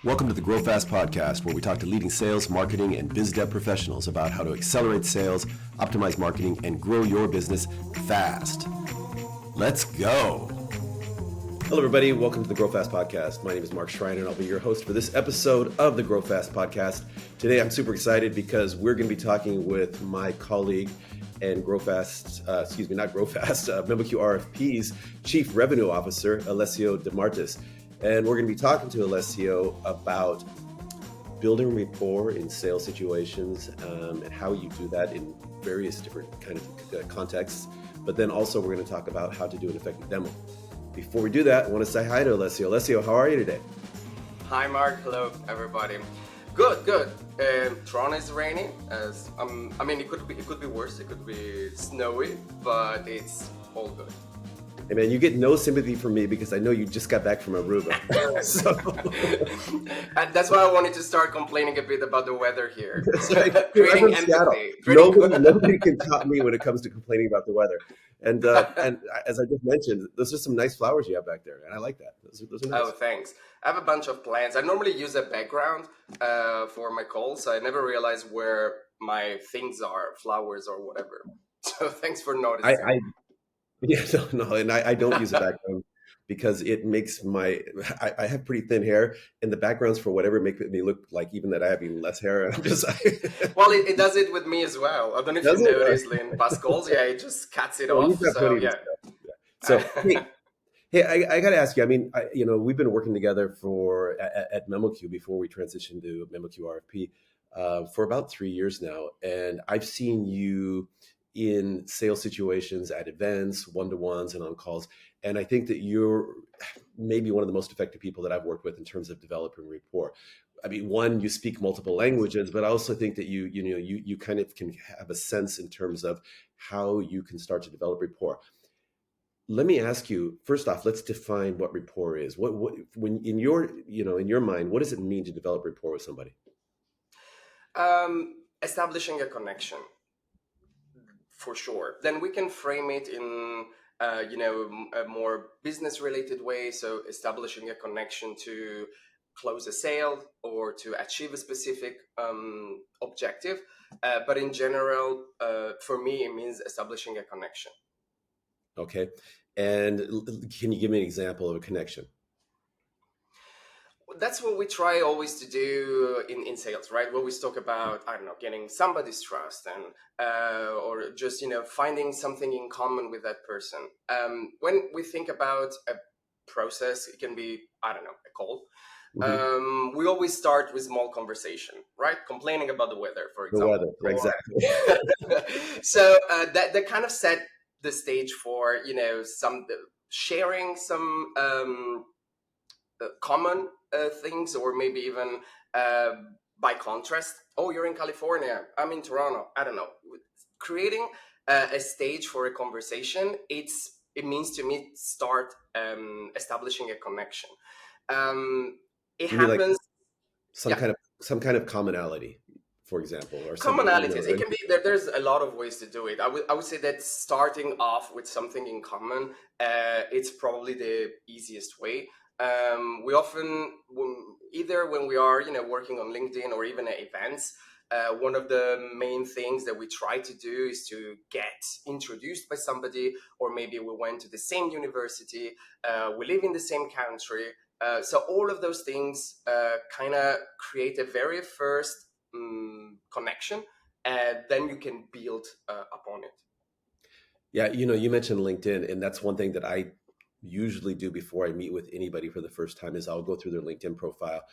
Welcome to the Grow Fast podcast, where we talk to leading sales, marketing, and biz dev professionals about how to accelerate sales, optimize marketing, and grow your business fast. Let's go. Hello, everybody. Welcome to the Grow Fast podcast. My name is Mark Schreiner, and I'll be your host for this episode of the Grow Fast podcast. Today, I'm super excited because we're going to be talking with my colleague and MemoQ RFPs Chief Revenue Officer, Alessio Demartis. And we're going to be talking to Alessio about building rapport in sales situations and how you do that in various different kind of contexts. But then also we're going to talk about how to do an effective demo. Before we do that, I want to say hi to Alessio. Alessio, how are you today? Hi, Mark. Hello, everybody. Good. Toronto is raining. It could be worse. It could be snowy, but it's all good. Hey man, you get no sympathy from me because I know you just got back from Aruba. And that's why I wanted to start complaining a bit about the weather here. That's right. Creating empathy. Nobody can top me when it comes to complaining about the weather. And as I just mentioned, those are some nice flowers you have back there, and I like that. Those are nice. Oh, thanks. I have a bunch of plants. I normally use a background for my calls, so I never realize where my things are, flowers or whatever. So thanks for noticing. And I don't use a background because it makes I have pretty thin hair, and the backgrounds for whatever make me look like even that I have even less hair. And I'm just well, it does it with me as well. I don't know if you noticed in past calls. Yeah, it just cuts it off. So hey, I got to ask you. I mean, we've been working together at MemoQ before we transitioned to MemoQ RFP for about 3 years now, and I've seen you in sales situations, at events, one-to-ones, and on calls. And I think that you're maybe one of the most effective people that I've worked with in terms of developing rapport. I mean, one, you speak multiple languages, but I also think that you kind of can have a sense in terms of how you can start to develop rapport. Let me ask you, first off, let's define what rapport is. What when in your mind, what does it mean to develop rapport with somebody? Establishing a connection. For sure. Then we can frame it in, a more business-related way. So establishing a connection to close a sale or to achieve a specific objective. But in general, for me, it means establishing a connection. Okay. And can you give me an example of a connection? That's what we try always to do in sales, right? We always talk about, getting somebody's trust and or just, finding something in common with that person. When we think about a process, it can be, a call. Mm-hmm. We always start with small conversation, right? Complaining about the weather, for example. The weather, exactly. So that kind of set the stage for, sharing some common things, or maybe even by contrast, oh, you're in California, I'm in Toronto, I don't know. Creating a stage for a conversation, it means to me start establishing a connection. It happens like some kind of commonality, for example, or commonalities. It can be there's a lot of ways to do it. I would say that starting off with something in common, it's probably the easiest way. We often, either when we are, working on LinkedIn or even at events, one of the main things that we try to do is to get introduced by somebody, or maybe we went to the same university, we live in the same country. So all of those things kind of create a very first connection, and then you can build upon it. Yeah, you mentioned LinkedIn, and that's one thing that I usually do before I meet with anybody for the first time is I'll go through their LinkedIn profile.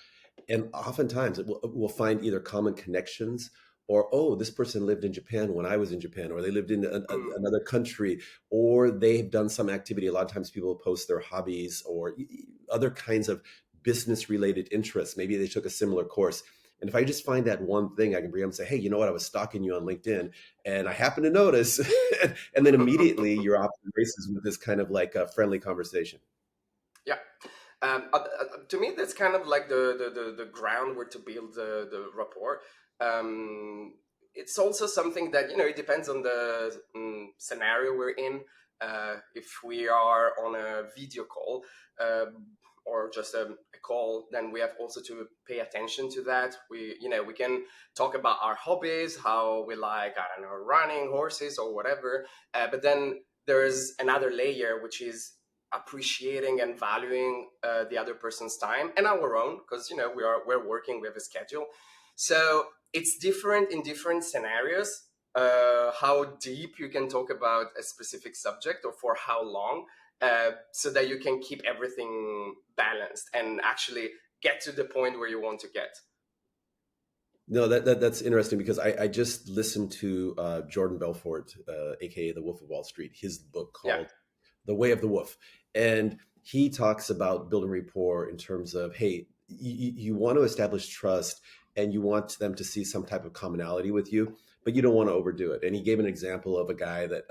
And oftentimes we'll find either common connections or, oh, this person lived in Japan when I was in Japan, or they lived in another country, or they've done some activity. A lot of times people post their hobbies or other kinds of business related interests. Maybe they took a similar course. And if I just find that one thing, I can bring up and say, hey, you know what? I was stalking you on LinkedIn and I happened to notice. And then immediately you're off the races with this kind of like a friendly conversation. Yeah. To me, that's kind of like the groundwork to build the rapport. It's also something that, it depends on the scenario we're in. If we are on a video call, or just a call, then we have also to pay attention to that. We can talk about our hobbies, how we like, I don't know, running, horses, or whatever. But then there's another layer, which is appreciating and valuing the other person's time and our own, because we're working, we have a schedule. So it's different in different scenarios, how deep you can talk about a specific subject or for how long, so that you can keep everything balanced and actually get to the point where you want to get. No, that's interesting because I just listened to Jordan Belfort, aka the Wolf of Wall Street, his book Yeah. called The Way of the Wolf. And he talks about building rapport in terms of, hey, you want to establish trust and you want them to see some type of commonality with you, but you don't want to overdo it. And he gave an example of a guy that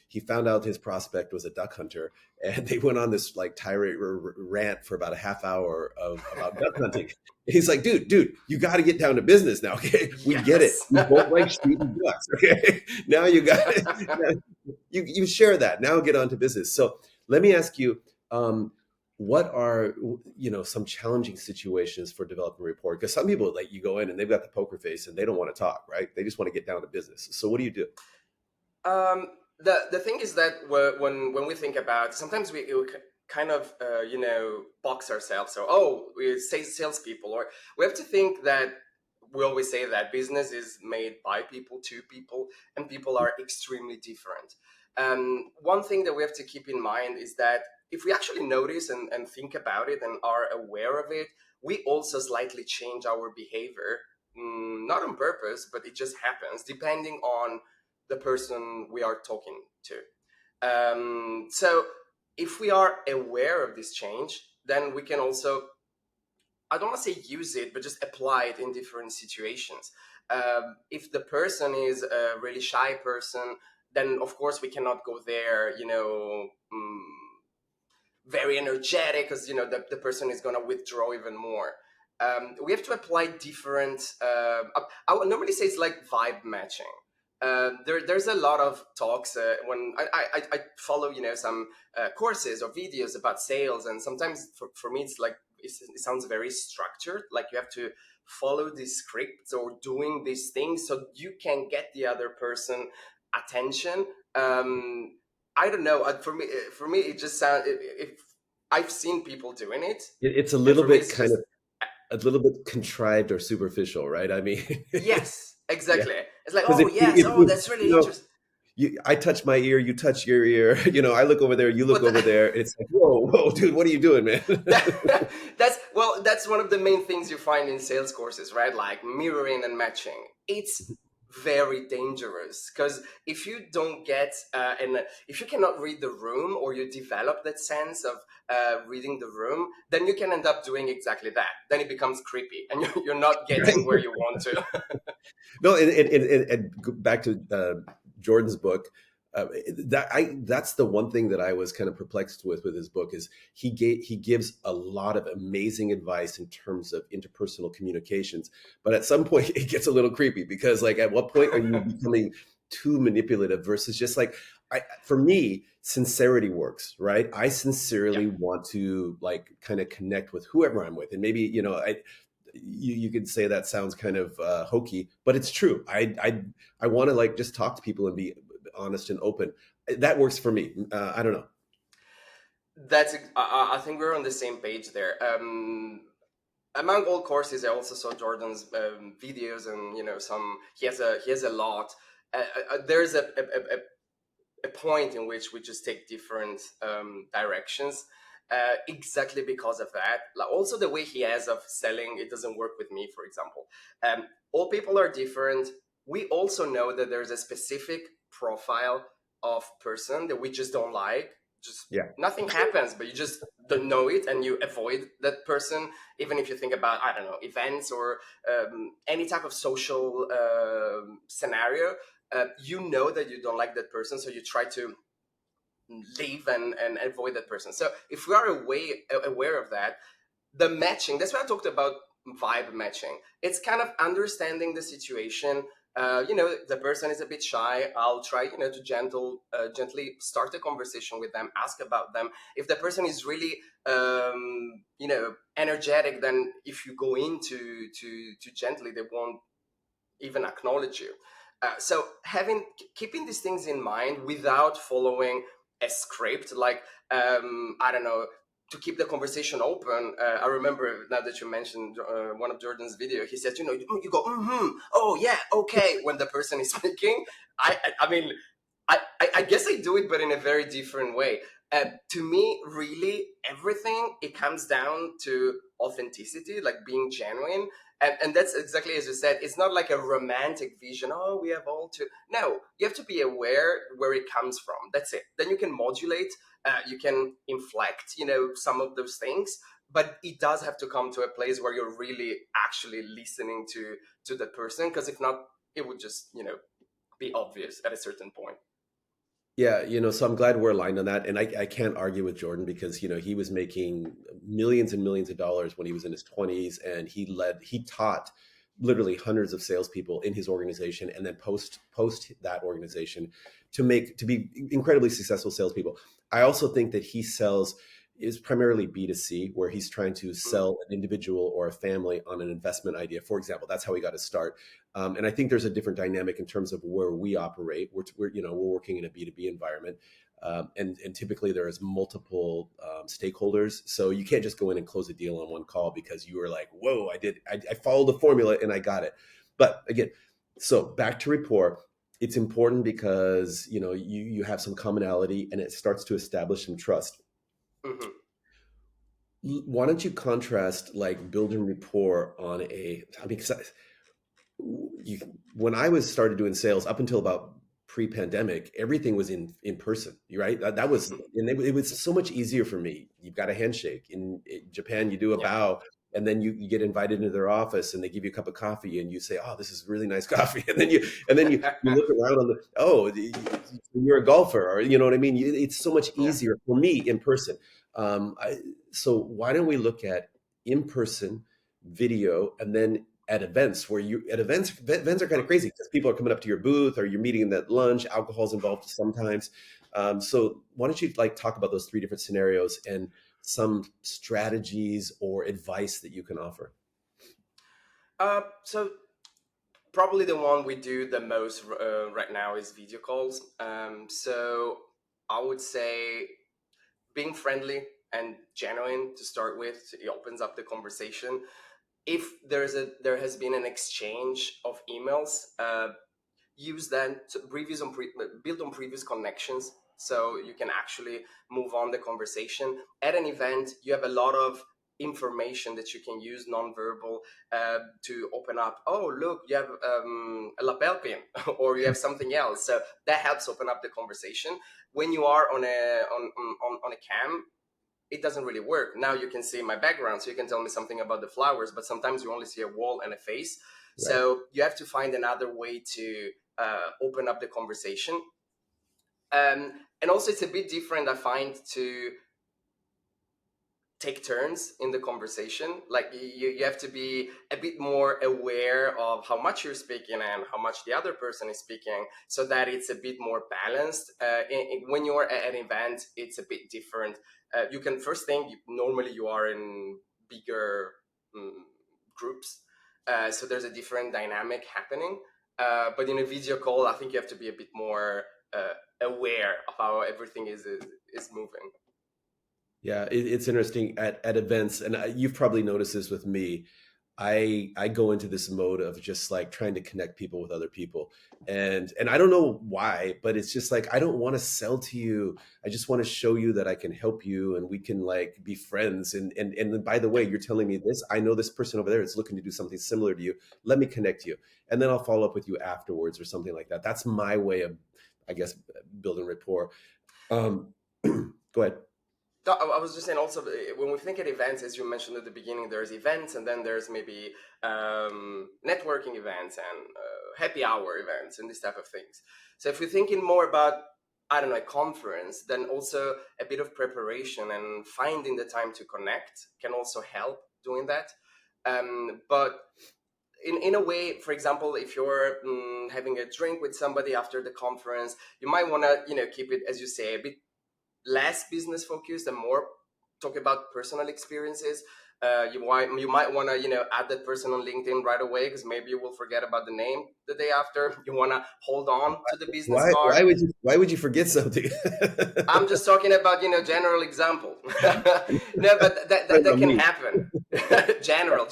he found out his prospect was a duck hunter, and they went on this like tirade rant for about a half hour about duck hunting. He's like, dude, you got to get down to business now. Okay. We get it. Yes. We both like shooting ducks. Okay. Now you got it. You share that. Now get on to business. So let me ask you, what are, some challenging situations for developing rapport? Because some people, like, you go in and they've got the poker face and they don't want to talk, right? They just want to get down to business. So what do you do? The thing is that when we think about, sometimes we kind of box ourselves. So, we say salespeople, or we have to think that we always say that business is made by people, to people, and people are extremely different. One thing that we have to keep in mind is that if we actually notice and think about it and are aware of it, we also slightly change our behavior, not on purpose, but it just happens depending on the person we are talking to. So if we are aware of this change, then we can also, I don't want to say use it, but just apply it in different situations. If the person is a really shy person, then of course we cannot go there, very energetic, because the person is going to withdraw even more. We have to apply different, I would normally say it's like vibe matching. There's a lot of talks when I follow some courses or videos about sales, and sometimes for me it's like it sounds very structured, like you have to follow these scripts or doing these things so you can get the other person attention. I don't know. For me, it just sounds. If I've seen people doing it, It's a and little for me, bit it's kind just of a little bit contrived or superficial, right? I mean, yes, yeah. exactly. It's like, Because oh yes, oh that's you really know, interesting. I touch my ear, you touch your ear. I look over there, you look But over there. It's like, whoa, dude, what are you doing, man? that's one of the main things you find in sales courses, right? Like mirroring and matching. It's very dangerous, because if you don't get and if you cannot read the room, or you develop that sense of reading the room, then you can end up doing exactly that. Then it becomes creepy, and you're not getting where you want to. No, and back to Jordan's book. That's the one thing that I was kind of perplexed with his book is he gives a lot of amazing advice in terms of interpersonal communications, but at some point it gets a little creepy, because like at what point are you becoming too manipulative versus just like for me, sincerity works, right? I Yeah. sincerely want to like kind of connect with whoever I'm with, and maybe you could say that sounds kind of hokey, but it's true. I want to like just talk to people and be honest and open. That works for me. I don't know. I think we're on the same page there. Among all courses, I also saw Jordan's videos, and some he has a lot. There's a point in which we just take different directions, exactly because of that. Like, also the way he has of selling, it doesn't work with me, for example. All people are different. We also know that there's a specific profile of person that we just don't like. Just Yeah. nothing happens, but you just don't know it, and you avoid that person. Even if you think about, I don't know, events or any type of social scenario, you know that you don't like that person, so you try to leave and avoid that person. So if we are aware of that, the matching, that's why I talked about vibe matching. It's kind of understanding the situation, The person is a bit shy. I'll try, to gently start a conversation with them, ask about them. If the person is really, energetic, then if you go into to gently, they won't even acknowledge you. So keeping these things in mind without following a script, like, I don't know, to keep the conversation open. I remember, now that you mentioned one of Jordan's video, he said, you go, oh yeah, okay, when the person is speaking. I mean, I guess I do it, but in a very different way. To me, really, everything, it comes down to authenticity, like being genuine. And that's exactly as you said. It's not like a romantic vision. Oh, we have all to. No, you have to be aware where it comes from. That's it. Then you can modulate. You can inflect. Some of those things. But it does have to come to a place where you're really actually listening to the person. Because if not, it would just be obvious at a certain point. Yeah, so I'm glad we're aligned on that. And I can't argue with Jordan because, he was making millions and millions of dollars when he was in his 20s, and he taught literally hundreds of salespeople in his organization, and then post that organization to be incredibly successful salespeople. I also think that he sells is primarily B2C, where he's trying to Mm. sell an individual or a family on an investment idea. For example, that's how he got his start. And I think there's a different dynamic in terms of where we operate. We're working in a B2B environment, and typically there is multiple stakeholders. So you can't just go in and close a deal on one call because you were like, "Whoa, I followed the formula and I got it." But again, so back to rapport. It's important because you have some commonality and it starts to establish some trust. Hmm. Why don't you contrast like building rapport on I mean, 'cause you, when I was started doing sales up until about pre-pandemic, everything was in person, right? That was, Hmm. and it was so much easier for me. You've got a handshake. In Japan, you do a Yeah. bow, and then you get invited into their office, and they give you a cup of coffee, and you say, "Oh, this is really nice coffee," and then you look around on the, oh, you're a golfer, or you know what I mean. It's so much Yeah. easier for me in person. So why don't we look at in person video, and then at events where you at events are kind of Mm. crazy because people are coming up to your booth or you're meeting them at lunch. Alcohol's involved sometimes. So why don't you like talk about those three different scenarios and some strategies or advice that you can offer? So probably the one we do the most right now is video calls. So I would say being friendly and genuine to start with, it opens up the conversation. If there has been an exchange of emails, use that to build on previous connections, so you can actually move on the conversation. At an event, you have a lot of information that you can use nonverbal, to open up. Oh, look, you have a lapel pin, or you have something else. So that helps open up the conversation. When you are on a cam, it doesn't really work. Now you can see my background, so you can tell me something about the flowers, but sometimes you only see a wall and a face. Right. So you have to find another way to open up the conversation. And also, it's a bit different, I find, to take turns in the conversation. Like you have to be a bit more aware of how much you're speaking and how much the other person is speaking, so that it's a bit more balanced. When you're at an event, it's a bit different. You can first thing, normally you are in bigger groups, so there's a different dynamic happening. But in a video call, I think you have to be a bit more aware of how everything is moving. Yeah, it's interesting at events, and you've probably noticed this with me. I go into this mode of just like trying to connect people with other people, and I don't know why, but it's just like I don't want to sell to you. I just want to show you that I can help you, and we can like be friends. And by the way, you're telling me this. I know this person over there is looking to do something similar to you. Let me connect you, and then I'll follow up with you afterwards or something like that. That's my way of, I guess, building rapport. Um, Go ahead. No, I was just saying also, when we think at events, as you mentioned at the beginning, there's events, and then there's maybe networking events and happy hour events and this type of things. So if we're thinking more about, I don't know, a conference, then also a bit of preparation and finding the time to connect can also help doing that. But in a way, for example, if you're having a drink with somebody after the conference, you might want to, keep it, as you say, a bit less business focused and more talk about personal experiences. You might want to add that person on LinkedIn right away, because maybe you will forget about the name the day after. You want to hold on to the business Why? card. Why would you forget something? I'm just talking about general example. No, but that From can me. happen. General.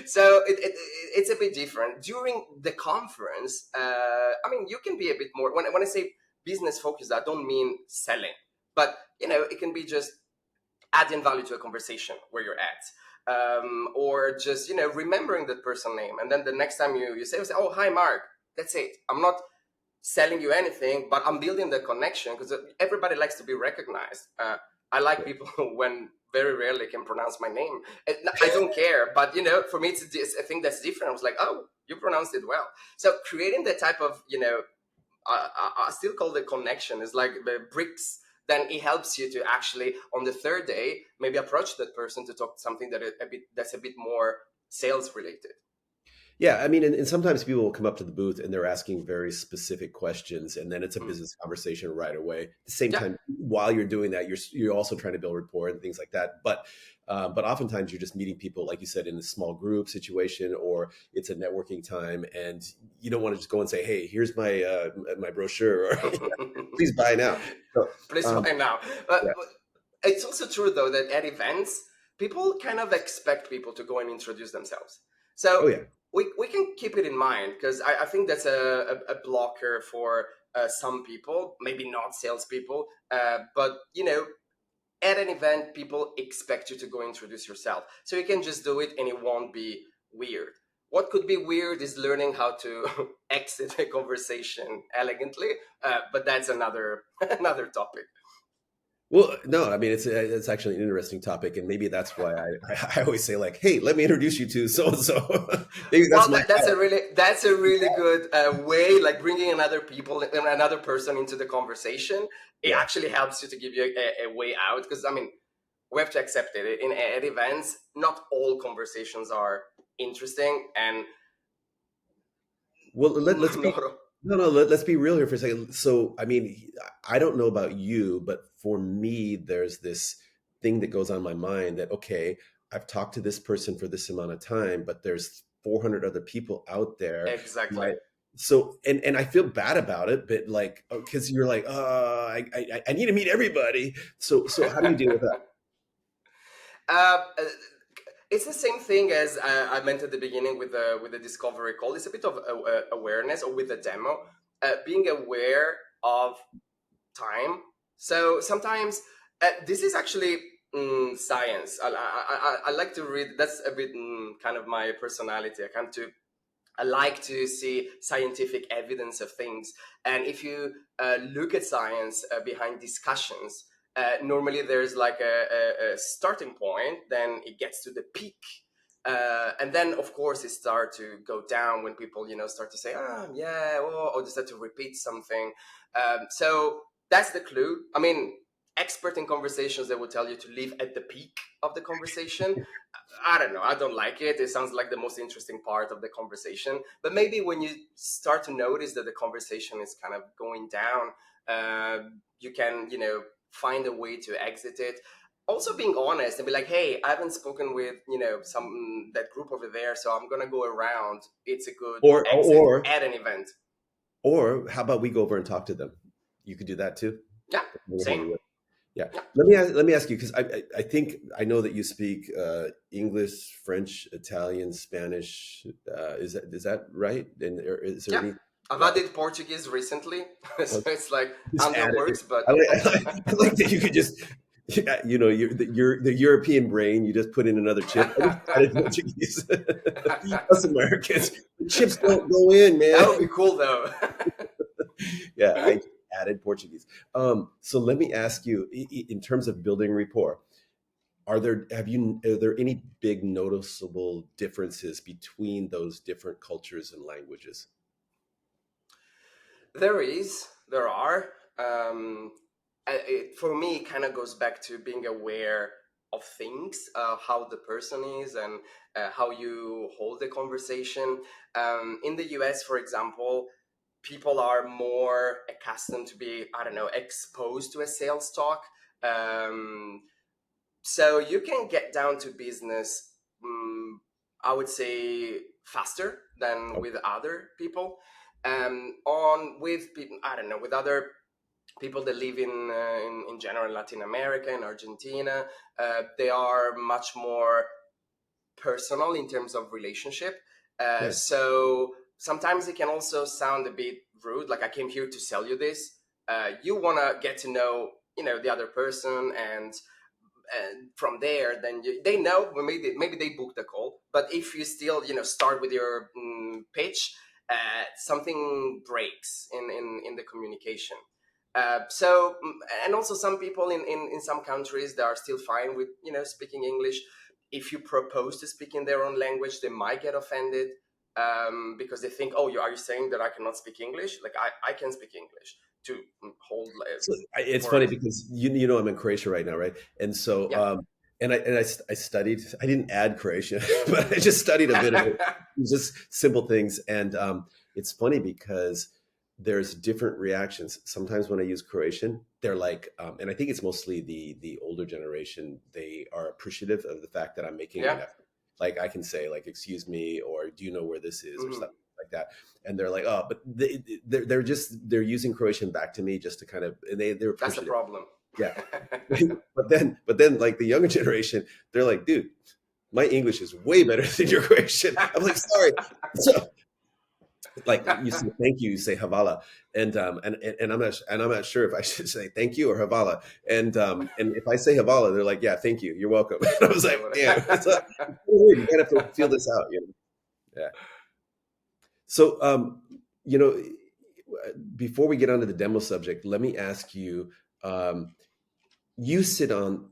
So it's a bit different during the conference. I mean, you can be a bit more, when I say business focused, I don't mean selling, but it can be just adding value to a conversation where you're at, or just remembering that person name, and then the next time you say, oh, hi Mark. That's it. I'm not selling you anything, but I'm building the connection, because everybody likes to be recognized. I like people when very rarely can pronounce my name. I don't care, but for me, it's a thing that's different. I was like, oh, you pronounced it well. So creating that type of, I still call the connection, is like the bricks. Then it helps you to actually, on the third day, maybe approach that person to talk something that's a bit more sales related. Yeah, I mean, and sometimes people will come up to the booth and they're asking very specific questions, and then it's a Mm. business conversation right away. At the same Yeah, time, while you're doing that, you're also trying to build rapport and things like that. But oftentimes you're just meeting people, like you said, in a small group situation, or it's a networking time, and you don't want to just go and say, "Hey, here's my brochure," or "Please buy now." So, please um, find now. yeah. But it's also true though that at events, people kind of expect people to go and introduce themselves. So Oh yeah. we can keep it in mind, because I think that's a blocker for some people, maybe not salespeople, but at an event, people expect you to go introduce yourself. So you can just do it and it won't be weird. What could be weird is learning how to exit a conversation elegantly, but that's another another topic. Well, no, I mean it's actually an interesting topic, and maybe that's why I always say like, "Hey, let me introduce you to so and so." Maybe that's Well, my that's a really good way, like bringing another person into the conversation. It yeah. actually helps you to give you a way out, because I mean, we have to accept it. At events, not all conversations are interesting, and Well, let's be not. no, no. Let's be real here for a second. So, I mean, I don't know about you, but for me, there's this thing that goes on in my mind that okay, I've talked to this person for this amount of time, but there's 400 other people out there, Exactly. right? So, and I feel bad about it, but like, because you're like, I need to meet everybody. So how do you deal with that? Uh, it's the same thing as I meant at the beginning with the discovery call. It's a bit of awareness, or with the demo, being aware of time. So sometimes this is actually science. I like to read. That's a bit kind of my personality. I like to see scientific evidence of things. And if you look at science behind discussions, normally there's like a starting point, then it gets to the peak. And then, of course, it starts to go down when people, start to say, yeah, or they start to repeat something. So that's the clue. I mean, expert in conversations, they will tell you to leave at the peak of the conversation. I don't know. I don't like it. It sounds like the most interesting part of the conversation. But maybe when you start to notice that the conversation is kind of going down, you can, find a way to exit it. Also, being honest and be like, "Hey, I haven't spoken with, some that group over there, so I'm gonna go around. It's a good Or exit or at an event." or how about we go over and talk to them? You could do that too. Yeah, same. Yeah. Yeah, Let me ask you because I think I know that you speak English, French, Italian, Spanish. Is that right? And is there yeah. any? I've Yeah. added Portuguese recently, so it's like Just under add it. works, but I like that you could just, yeah, you're the European brain. You just put in another chip. I just added Portuguese. Us Americans, the chips don't go in, that man. would be cool though. Yeah, I added Portuguese. So let me ask you, in terms of building rapport, are there any big noticeable differences between those different cultures and languages? There are. For me, it kind of goes back to being aware. of things, how the person is, and how you hold the conversation. In the US, for example, people are more accustomed to be, I don't know, exposed to a sales talk. Um, so you can get down to business, I would say, faster than with other people. On with people, I don't know, with other people that live in general Latin America and Argentina, they are much more personal in terms of relationship. Yeah. So sometimes it can also sound a bit rude. Like, I came here to sell you this. You want to get to know, the other person, and from there, then they know, well, maybe they booked the call. But if you still, start with your pitch, something breaks in the communication. And also some people in some countries, they are still fine with speaking English. If you propose to speak in their own language, they might get offended, because they think, oh, are you saying that I cannot speak English? Like, I can speak English to hold So it's for, funny because you know I'm in Croatia right now, right? And so yeah. I studied. I didn't add Croatian, but I just studied a bit of it. Just simple things, and it's funny because there's different reactions. Sometimes when I use Croatian, they're like, and I think it's mostly the older generation. They are appreciative of the fact that I'm making an Yeah. effort. Like I can say, like, "Excuse me," or "Do you know where this is?" or Hmm. stuff like that, and they're like, "Oh," but they're using Croatian back to me just to kind of, and they're That's the appreciative. problem. Yeah, but then like the younger generation, they're like, dude, my English is way better than your Croatian. I'm like, sorry. So like you say thank you, you say Havala, and I'm not sure if I should say thank you or Havala. And if I say Havala, they're like, yeah, thank you, you're welcome. And I was like, damn, it's weird. You gotta feel this out, you know. Yeah. So you know, before we get onto the demo subject, let me ask you. You sit on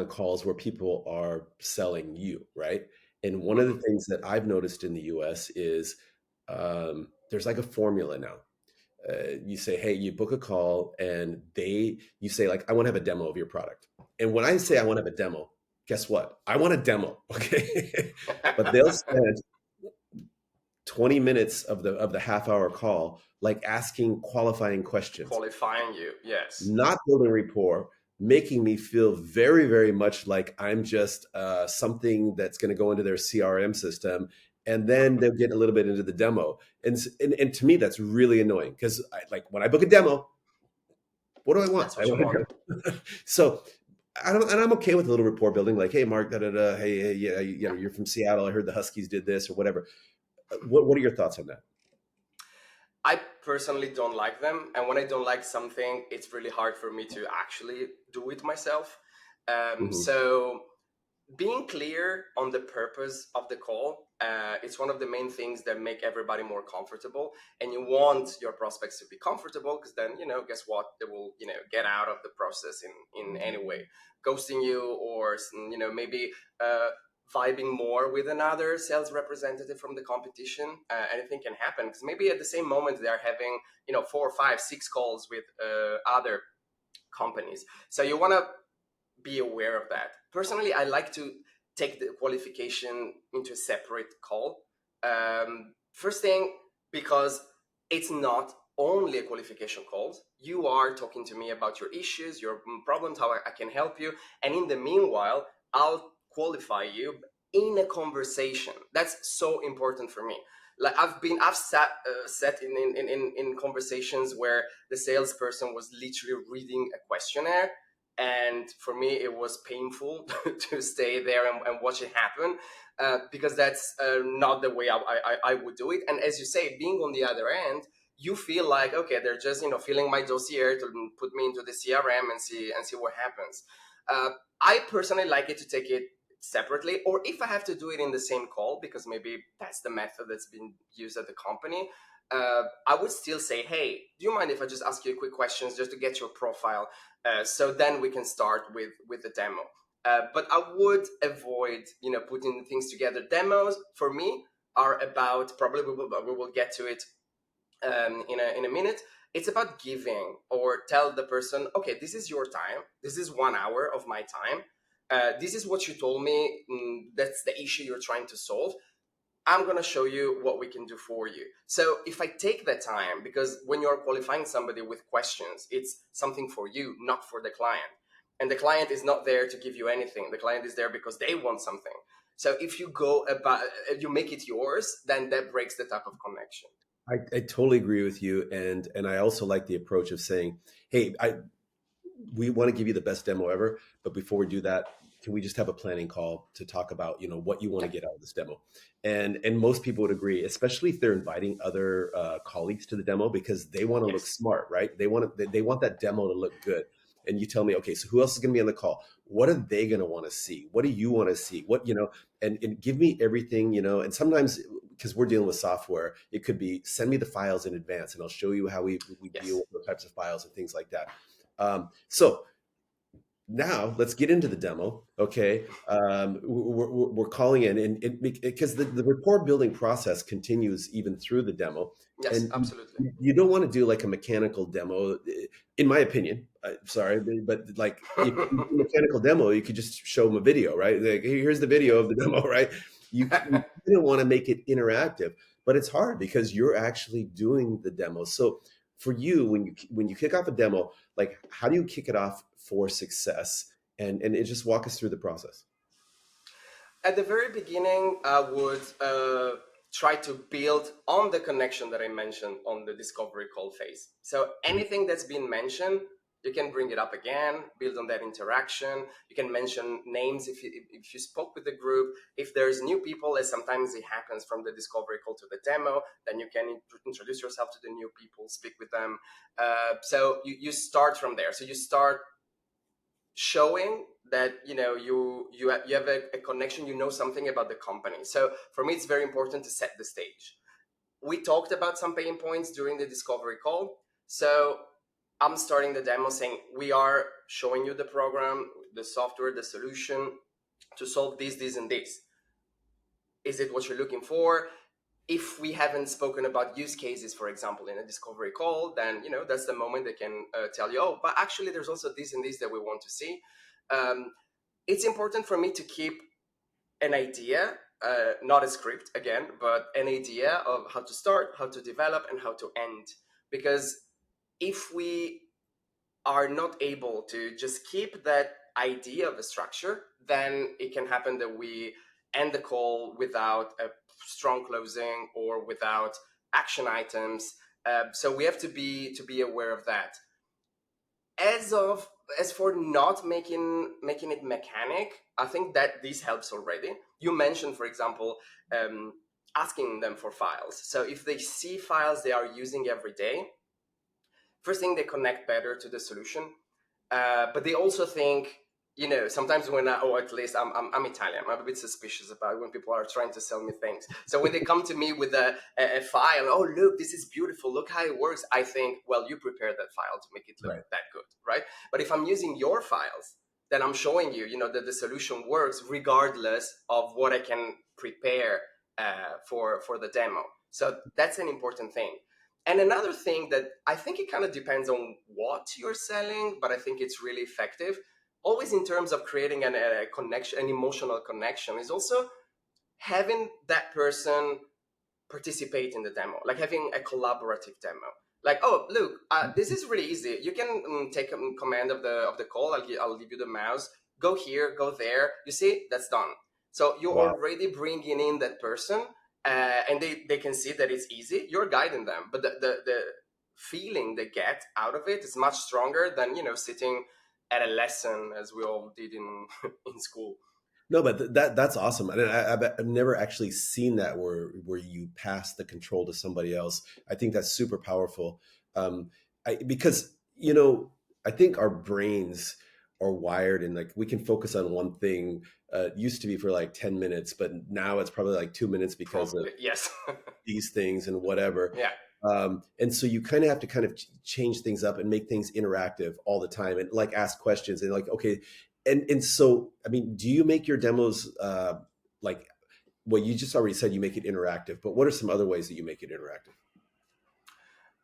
calls where people are selling you, right? And one of the Hmm. things that I've noticed in the US is there's like a formula now. You say, hey, you book a call, and you say, like, I want to have a demo of your product. And when I say I want to have a demo, guess what? I want a demo, okay? But they'll spend 20 minutes of the half hour call like asking qualifying questions, Qualifying you, yes. not building rapport, making me feel very, very much like I'm just something that's going to go into their CRM system. And then they'll get a little bit into the demo. And to me, that's really annoying because like when I book a demo, what do I want? That's I what you want want. a demo. So and I'm okay with a little rapport building, like, hey, Mark, da da da, hey, yeah, you're from Seattle. I heard the Huskies did this or whatever. What are your thoughts on that? I personally don't like them, and when I don't like something, it's really hard for me to actually do it myself. Hmm. So being clear on the purpose of the call, it's one of the main things that make everybody more comfortable. And you want your prospects to be comfortable, because then, guess what, they will, get out of the process in any way, ghosting you, or maybe vibing more with another sales representative from the competition. Anything can happen, because maybe at the same moment they are having, 4, 5, 6 calls with other companies. So you want to be aware of that. Personally, I like to take the qualification into a separate call. First thing, because it's not only a qualification call. You are talking to me about your issues, your problems, how I can help you. And in the meanwhile, I'll qualify you in a conversation. That's so important for me. Like, I've sat in conversations where the salesperson was literally reading a questionnaire, and for me it was painful to stay there and watch it happen, because that's not the way I would do it. And as you say, being on the other end, you feel like, okay, they're just filling my dossier to put me into the CRM and see what happens. uh, I personally like it to take it separately, or if I have to do it in the same call, because maybe that's the method that's been used at the company, I would still say, hey, do you mind if I just ask you quick questions just to get your profile, so then we can start with the demo. But I would avoid putting things together. Demos for me are about, probably we will get to it in a minute. It's about giving, or tell the person, okay, this is your time, this is 1 hour of my time. This is what you told me. That's the issue you're trying to solve. I'm going to show you what we can do for you. So if I take that time, because when you're qualifying somebody with questions, it's something for you, not for the client. And the client is not there to give you anything. The client is there because they want something. So if you go about, you make it yours, then that breaks the type of connection. I totally agree with you, and I also like the approach of saying, "Hey, we want to give you the best demo ever, but before we do that, can we just have a planning call to talk about what you want to Yeah. get out of this demo?" And most people would agree, especially if they're inviting other colleagues to the demo, because they want to look Yes. smart, right? They want that demo to look good. And you tell me, okay, so who else is going to be on the call? What are they going to want to see? What do you want to see? And give me everything, and sometimes because we're dealing with software, it could be send me the files in advance and I'll show you how we deal Yes. with those types of files and things like that. So now let's get into the demo. Okay, we're calling in, and because the rapport building process continues even through the demo, Yes, and absolutely. you don't want to do like a mechanical demo, in my opinion. Sorry, but like if you do a mechanical demo, you could just show them a video, right? Like, "Hey, here's the video of the demo," right? You don't want to make it interactive, but it's hard because you're actually doing the demo. So for you, when you kick off a demo, like how do you kick it off for success, and it just walk us through the process. At the very beginning, I would try to build on the connection that I mentioned on the discovery call phase. So Mhm. anything that's been mentioned, you can bring it up again, build on that interaction. You can mention names if you spoke with the group. If there's new people, as sometimes it happens from the discovery call to the demo, then you can introduce yourself to the new people, speak with them. So you start from there. So you start showing that you have a connection, you know something about the company. So for me it's very important to set the stage. We talked about some pain points during the discovery call, so I'm starting the demo saying we are showing you the program, the software, the solution to solve this and this. Is it what you're looking for? If we haven't spoken about use cases, for example, in a discovery call, then that's the moment they can tell you, oh, but actually there's also this and this that we want to see. um, it's important for me to keep an idea, not a script again, but an idea of how to start, how to develop, and how to end. Because if we are not able to just keep that idea of a structure, then it can happen that we end the call without a strong closing or without action items. So we have to be aware of that. As for not making it mechanic, I think that this helps already. You mentioned, for example, um, asking them for files. So if they see files they are using every day, first thing, they connect better to the solution. But they also think, sometimes or at least I'm Italian, I'm a bit suspicious about when people are trying to sell me things. So when they come to me with a file, oh, look, this is beautiful, look how it works, I think, well, you prepared that file to make it look Right. that good, right? But if I'm using your files, then I'm showing you, that the solution works regardless of what I can prepare for the demo. So that's an important thing. And another thing that I think it kind of depends on what you're selling, but I think it's really effective, always in terms of creating a connection, an emotional connection, is also having that person participate in the demo, like having a collaborative demo. Like, oh, look, this is really easy. You can take command of the call. I'll give you the mouse. Go here, go there. You see, that's done. So you're Wow. already bringing in that person, and they can see that it's easy. You're guiding them, but the feeling they get out of it is much stronger than sitting at a lesson as we all did in in school. No, but that's awesome. And I've never actually seen that where you pass the control to somebody else. I think that's super powerful. Because I think our brains are wired, and like we can focus on one thing. It used to be for like 10 minutes, but now it's probably like 2 minutes because of Probably yes. these things and whatever. Yeah. And so you kind of have to kind of change things up and make things interactive all the time, and like ask questions and like, okay. And so, I mean, do you make your demos like, well, you just already said you make it interactive, but what are some other ways that you make it interactive?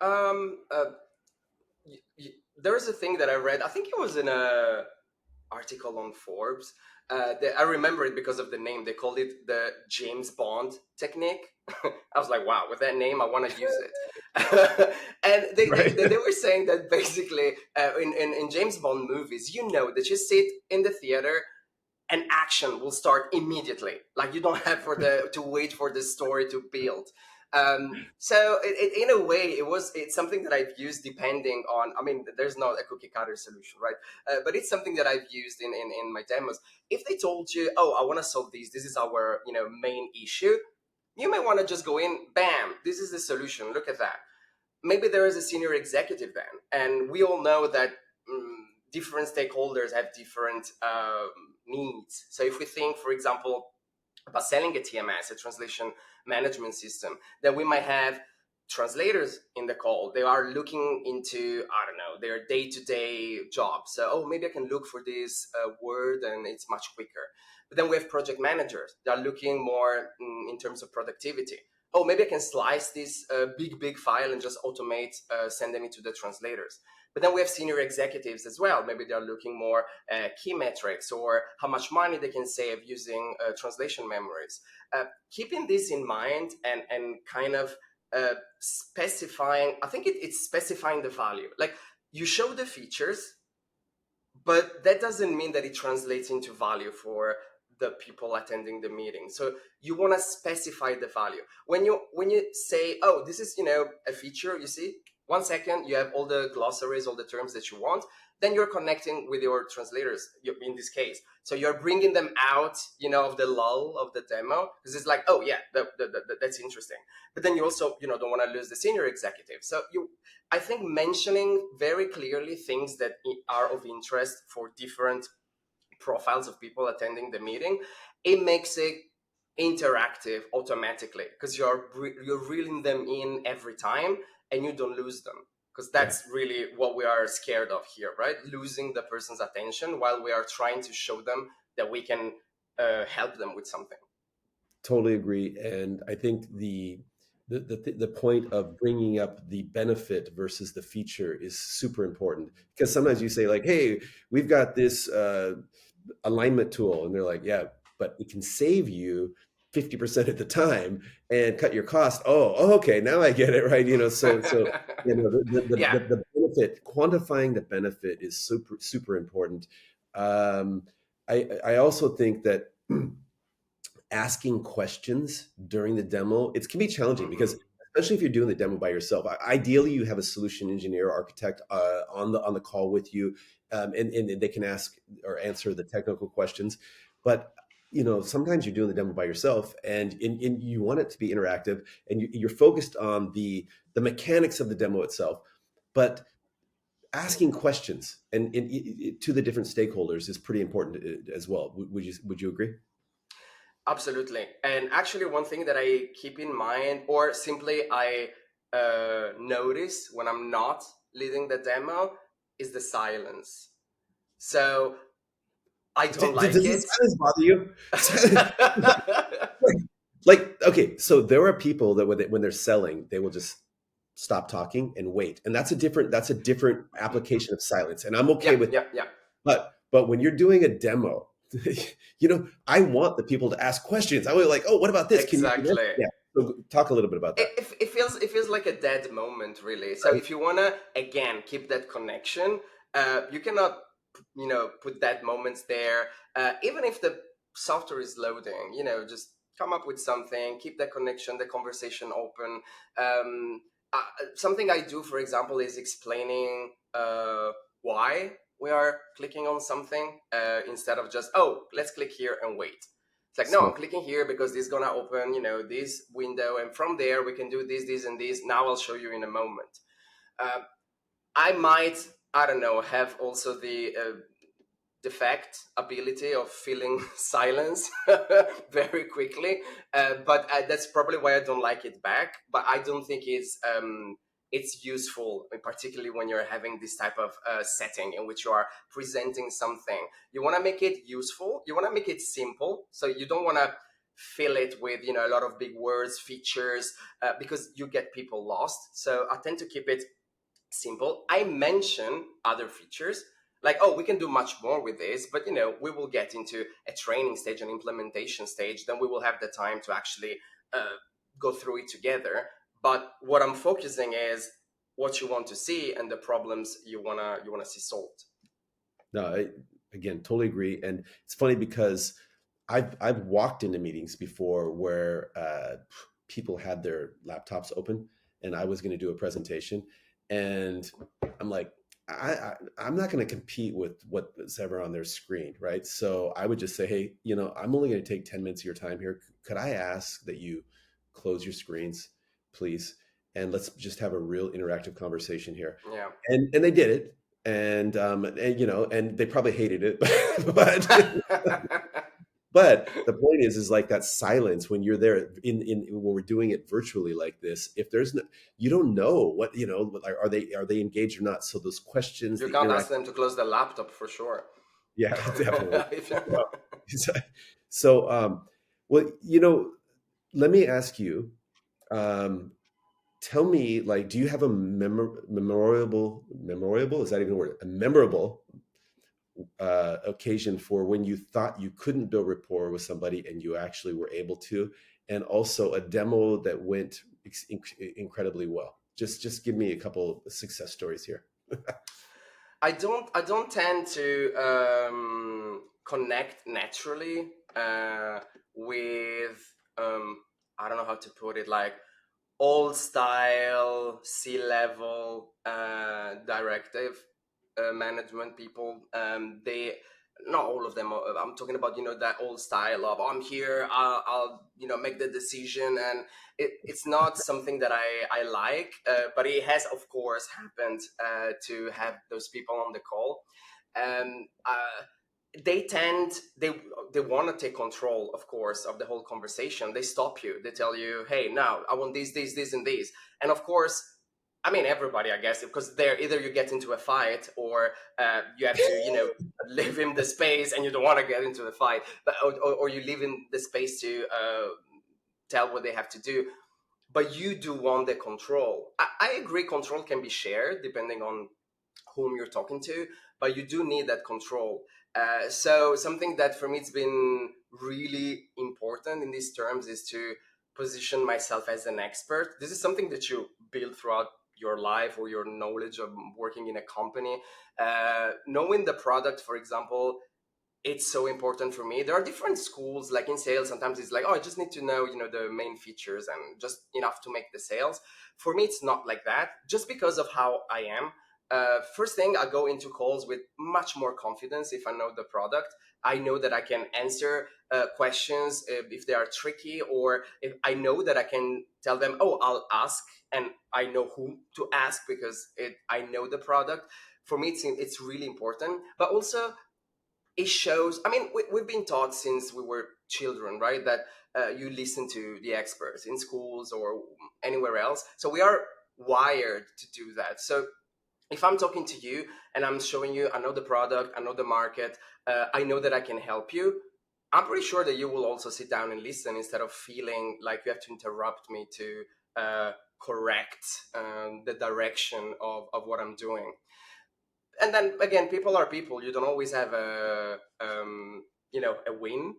Um, uh, there is a thing that I read. I think it was in a article on Forbes. I remember it because of the name. They called it the James Bond technique. I was like, wow, with that name, I want to use it. And Right. they were saying that basically in James Bond movies, that you sit in the theater and action will start immediately. Like you don't have to wait for the story to build. So in a way, it's something that I've used depending on. I mean, there's not a cookie cutter solution, right? But it's something that I've used in my demos. If they told you, oh, I want to solve this. This is our main issue. You may want to just go in, bam. This is the solution. Look at that. Maybe there is a senior executive then, and we all know that different stakeholders have different needs. So if we think, for example, about selling a TMS, a translation management system, then we might have translators in the call. They are looking into, I don't know, their day-to-day job. So, oh, maybe I can look for this word and it's much quicker. But then we have project managers. They are looking more in terms of productivity. Oh, maybe I can slice this big file and just automate, send them into the translators. But then we have senior executives as well. Maybe they're looking more key metrics or how much money they can save using translation memories. Keeping this in mind and kind of specifying, I think it's specifying the value. Like you show the features, but that doesn't mean that it translates into value for the people attending the meeting. So you want to specify the value. When you say, oh, this is a feature, you see, 1 second, you have all the glossaries, all the terms that you want, then you're connecting with your translators in this case. So you're bringing them out, of the lull of the demo, because it's like, oh yeah, that's interesting. But then you also, don't want to lose the senior executive. So I think mentioning very clearly things that are of interest for different profiles of people attending the meeting, it makes it interactive automatically because you're reeling them in every time and you don't lose them, because Yeah. that's really what we are scared of here, right? Losing the person's attention while we are trying to show them that we can help them with something. Totally agree. And I think the point of bringing up the benefit versus the feature is super important, because sometimes you say like, hey, we've got this alignment tool, and they're like, yeah, but it can save you 50% of the time and cut your cost. Oh, okay, now I get it, right? So Yeah, the benefit, quantifying the benefit is super important. um, I also think that asking questions during the demo, it can be challenging mm-hmm. because especially if you're doing the demo by yourself. Ideally, you have a solution engineer or architect on the call with you, and they can ask or answer the technical questions. But sometimes you're doing the demo by yourself, and you want it to be interactive, and you're focused on the mechanics of the demo itself. But asking questions to the different stakeholders is pretty important as well. Would you agree? Absolutely. And actually, one thing that I keep in mind, or simply I notice when I'm not leading the demo, is the silence. So I don't Does like the it. silence bother you? Like, okay, so there are people that when they're selling, they will just stop talking and wait, and that's a different application of silence, and I'm okay Yeah, with yeah, that. yeah. But when you're doing a demo, I want the people to ask questions. I was like, oh, what about this? Can you do this? Exactly. Yeah. So talk a little bit about that, It feels like a dead moment, really. So right? if you wanna again keep that connection, you cannot put that moments there. Even if the software is loading, just come up with something, keep the connection, the conversation open. Um, Something I do, for example, is explaining why we are clicking on something instead of just, oh, let's click here and wait. It's like, no, I'm Smart. clicking here because this is gonna open, this window, and from there we can do this, and this. Now I'll show you in a moment. Uh, I might, I don't know, have also the defect ability of feeling silence very quickly, but that's probably why I don't like it back. But I don't think it's useful, particularly when you're having this type of setting in which you are presenting something. You want to make it useful. You want to make it simple. So you don't want to fill it with a lot of big words, features, because you get people lost. So I tend to keep it simple. I mention other features. like, oh, we can do much more with this, but we will get into a training stage, an implementation stage, then we will have the time to actually uh, go through it together. But what I'm focusing is what you want to see and the problems you wanna see solved. No, again, totally agree. And it's funny because I've walked into meetings before where people had their laptops open, and I was going to do a presentation, and I'm like, I'm not going to compete with what's ever on their screen, right? So I would just say, hey, I'm only going to take 10 minutes of your time here. Could I ask that you close your screens, please, and let's just have a real interactive conversation here? Yeah. And they did it, and they probably hated it, but but the point is like that silence when you're there in when we're doing it virtually like this. If there's no, you don't know what are they engaged or not. So those questions, You the can't ask interact, them to close the laptop for sure. yeah, definitely. If Well, so well, let me ask you. Um, Tell me, like, do you have a memorable? Is that even a word? A memorable occasion for when you thought you couldn't build rapport with somebody and you actually were able to, and also a demo that went incredibly well. Just give me a couple of success stories here. I don't tend to connect naturally with I don't know how to put it, like old style C-level directive management people. They not all of them. I'm talking about that old style of I'm here. I'll make the decision, and it's not something that I like. But it has of course happened to have those people on the call. And they want to take control, of course, of the whole conversation. They stop you, they tell you, hey, now I want this and this. And of course, I mean, everybody, I guess, because they're either you get into a fight, or you have to leave him the space, and you don't want to get into a fight, but or you leave him the space to tell what they have to do. But you do want the control. I agree, control can be shared depending on whom you're talking to, but you do need that control. So something that for me it's been really important in these terms is to position myself as an expert. This is something that you build throughout your life or your knowledge of working in a company. Knowing the product, for example, it's so important for me. There are different schools, like in sales, sometimes it's like, oh, I just need to know, the main features and just enough to make the sales. For me, it's not like that, just because of how I am. First thing, I go into calls with much more confidence if I know the product. I know that I can answer questions if they are tricky, or if I know that I can tell them, oh, I'll ask, and I know who to ask because I know the product. For me, it's really important. But also, it shows, I mean, we've been taught since we were children, right, that you listen to the experts in schools or anywhere else. So we are wired to do that. So if I'm talking to you and I'm showing you, I know the product, I know the market, I know that I can help you, I'm pretty sure that you will also sit down and listen instead of feeling like you have to interrupt me to correct the direction of what I'm doing. And then again, people are people. You don't always have a win,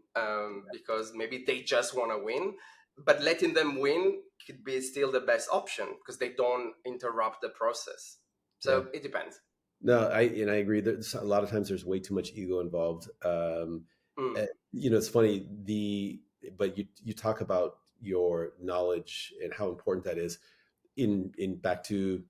because maybe they just want to win, but letting them win could be still the best option because they don't interrupt the process. Yeah. So it depends. No, I agree. There's a lot of times there's way too much ego involved. Mm, It's funny, but you talk about your knowledge and how important that is. In back to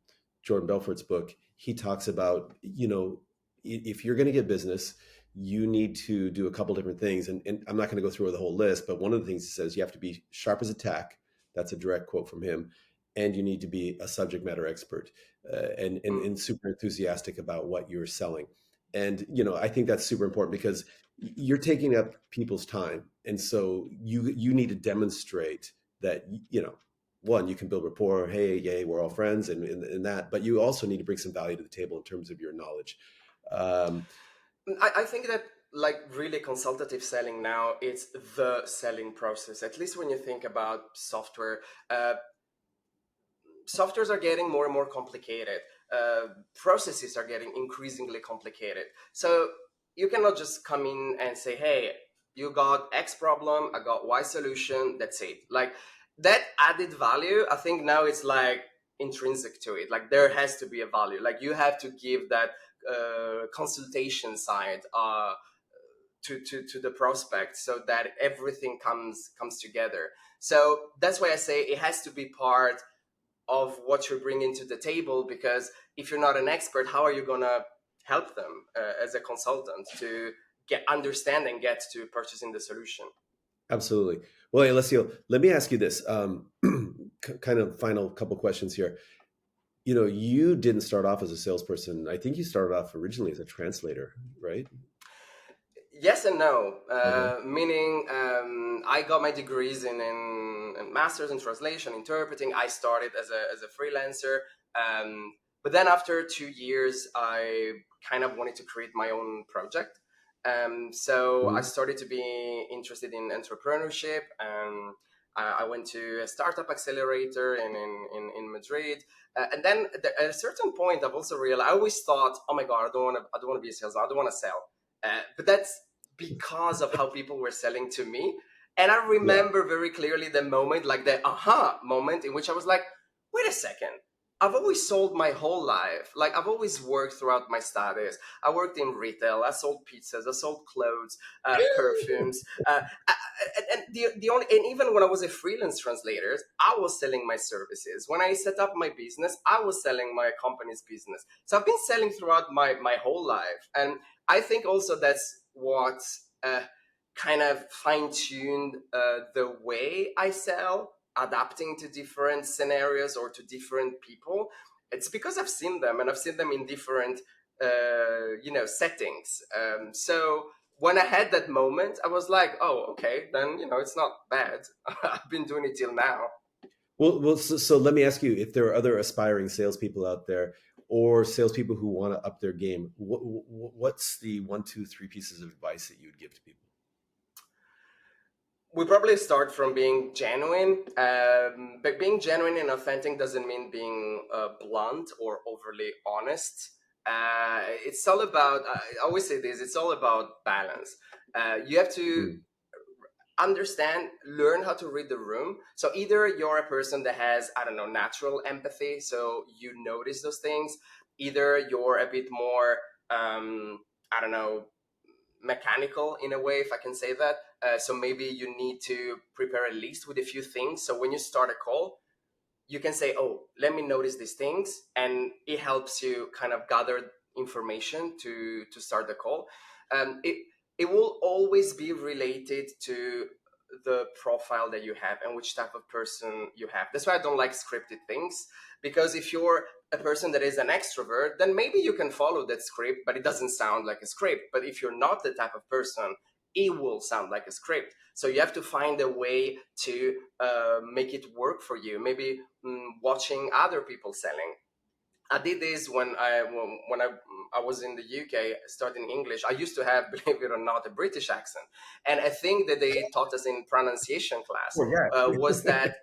Jordan Belfort's book, he talks about, if you're going to get business, you need to do a couple different things. And I'm not going to go through the whole list, but one of the things he says, you have to be sharp as a tack. That's a direct quote from him. And you need to be a subject matter expert, mm. and super enthusiastic about what you're selling. And, I think that's super important because you're taking up people's time. And so you need to demonstrate that, one, you can build rapport. Hey, yay, we're all friends, and that. But you also need to bring some value to the table in terms of your knowledge. Um, I think that, like, really consultative selling now, it's the selling process. At least when you think about software, softwares are getting more and more complicated. processes are getting increasingly complicated. So you cannot just come in and say, hey, you got X problem, I got Y solution, that's it. Like that added value, I think now it's like intrinsic to it. Like there has to be a value. Like you have to give that consultation side to the prospect so that everything comes together. So that's why I say it has to be part of what you're bringing to the table, because if you're not an expert, how are you going to help them as a consultant to get understand and get to purchasing the solution? Absolutely. Well, Alessio, let me ask you this. Kind of final couple questions here. You know, you didn't start off as a salesperson. I think you started off originally as a translator, right? Yes and no. Uh-huh. Meaning, I got my degrees in masters in translation, interpreting. I started as a freelancer, but then after 2 years, I kind of wanted to create my own project. So I Mhm. started to be interested in entrepreneurship. I went to a startup accelerator in Madrid. And then at a certain point, I've also realized I always thought, oh my god, I don't want to be a salesman. I don't want to sell. But that's because of how people were selling to me. And I Yeah. remember very clearly the moment, like the aha moment, in which I was like, wait a second. I've always sold my whole life. Like I've always worked throughout my studies. I worked in retail. I sold pizzas. I sold clothes, perfumes. And the only, and even when I was a freelance translator, I was selling my services. When I set up my business, I was selling my company's business. So I've been selling throughout my whole life, and I think also that's what kind of fine tuned the way I sell, adapting to different scenarios or to different people. It's because I've seen them, and I've seen them in different, settings. So when I had that moment, I was like, oh, okay, then, it's not bad. I've been doing it till now. So let me ask you, if there are other aspiring salespeople out there or salespeople who want to up their game, what's the one, two, three pieces of advice that you would give to people? We probably start from being genuine, but being genuine and authentic doesn't mean being blunt or overly honest. It's all about, I always say this, it's all about balance. You have to Mm. understand, learn how to read the room. So either you're a person that has, I don't know, natural empathy, so you notice those things. Either you're a bit more, I don't know, mechanical in a way, if I can say that. So maybe you need to prepare a list with a few things. So when you start a call, you can say, "Oh, let me notice these things," and it helps you kind of gather information to start the call. It will always be related to the profile that you have and which type of person you have. That's why I don't like scripted things, because if you're a person that is an extrovert, then maybe you can follow that script, but it doesn't sound like a script. But if you're not the type of person, it will sound like a script. So you have to find a way to make it work for you. Maybe watching other people selling. I did this when I was in the UK studying English. I used to have, believe it or not, a British accent, and I think that they taught us in pronunciation class Oh, yeah. was that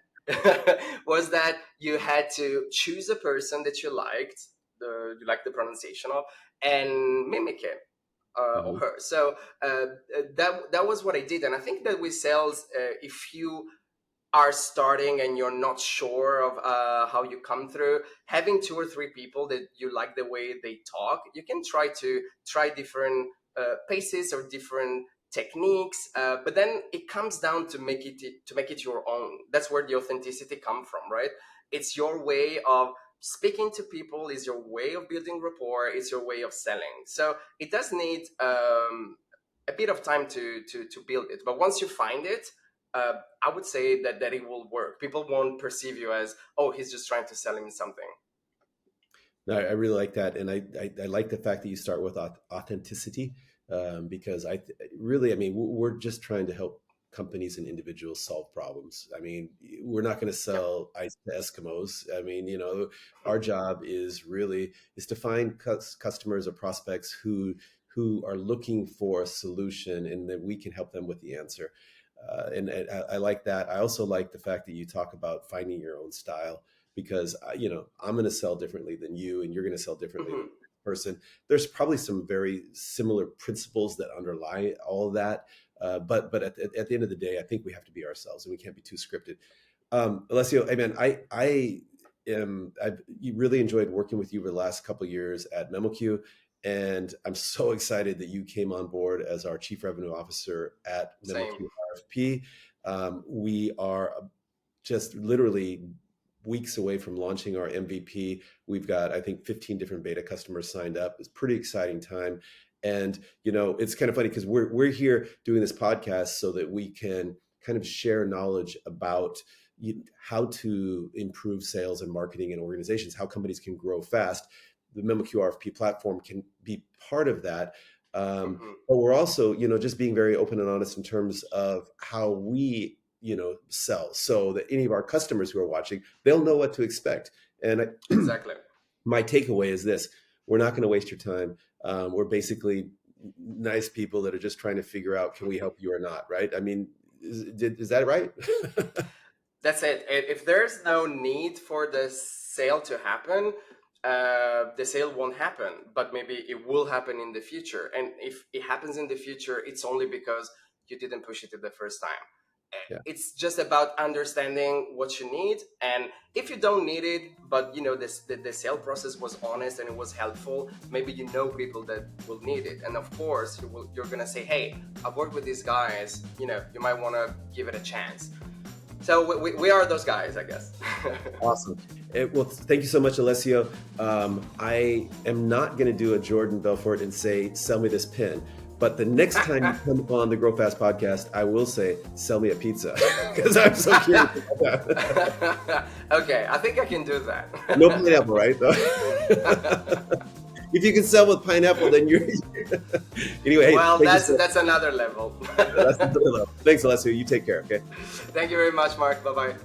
was that you had to choose a person that you liked the pronunciation of, and mimic it. Or Mhm. her. So that was what I did, and I think that with sales, if you are starting and you're not sure of how you come through, having two or three people that you like the way they talk, you can try different paces or different techniques, but then it comes down to make it your own. That's where the authenticity come from, right? It's your way of speaking to people, is your way of building rapport, it's your way of selling. So it does need a bit of time to build it, but once you find it, uh, I would say that it will work. People won't perceive you as, oh, he's just trying to sell me something. No, I really like that, and I like the fact that you start with authenticity, because really, I mean, we're just trying to help companies and individuals solve problems. I mean, we're not going to Yeah. sell ice to Eskimos. I mean, you know, our job is to find customers or prospects who are looking for a solution, and that we can help them with the answer. And I like that. I also like the fact that you talk about finding your own style, because I'm going to sell differently than you, and you're going to sell differently than Hmm. the person. There's probably some very similar principles that underlie all of that. But at the end of the day, I think we have to be ourselves, and we can't be too scripted. Alessio, hey man, I've really enjoyed working with you over the last couple of years at MemoQ, and I'm so excited that you came on board as our Chief Revenue Officer at Same. MemoQ RFP. We are just literally weeks away from launching our MVP. We've got, I think, 15 different beta customers signed up. It's a pretty exciting time. And, it's kind of funny because we're here doing this podcast so that we can kind of share knowledge about how to improve sales and marketing in organizations, how companies can grow fast. The MemoQ RFP platform can be part of that. Hmm. But we're also, just being very open and honest in terms of how we sell, so that any of our customers who are watching, they'll know what to expect. And Exactly. my takeaway is this: we're not going to waste your time. We're basically nice people that are just trying to figure out, can we help you or not, right? I mean, is that right? That's it. If there's no need for the sale to happen, the sale won't happen, but maybe it will happen in the future. And if it happens in the future, it's only because you didn't push it the first time. Yeah. It's just about understanding what you need. And if you don't need it, but the sale process was honest and it was helpful, maybe people that will need it. And of course, you're going to say, hey, I've worked with these guys, you might want to give it a chance. So we are those guys, I guess. Awesome. Well, thank you so much, Alessio. I am not going to do a Jordan Belfort and say, sell me this pin. But the next time you come on the Grow Fast podcast, I will say, sell me a pizza, because I'm so curious about that. Okay, I think I can do that. No pineapple, right? If you can sell with pineapple, then you're anyway. Well, Hey, that's another level. that's another level. Thanks, Alessio. You take care. Okay. Thank you very much, Mark. Bye bye.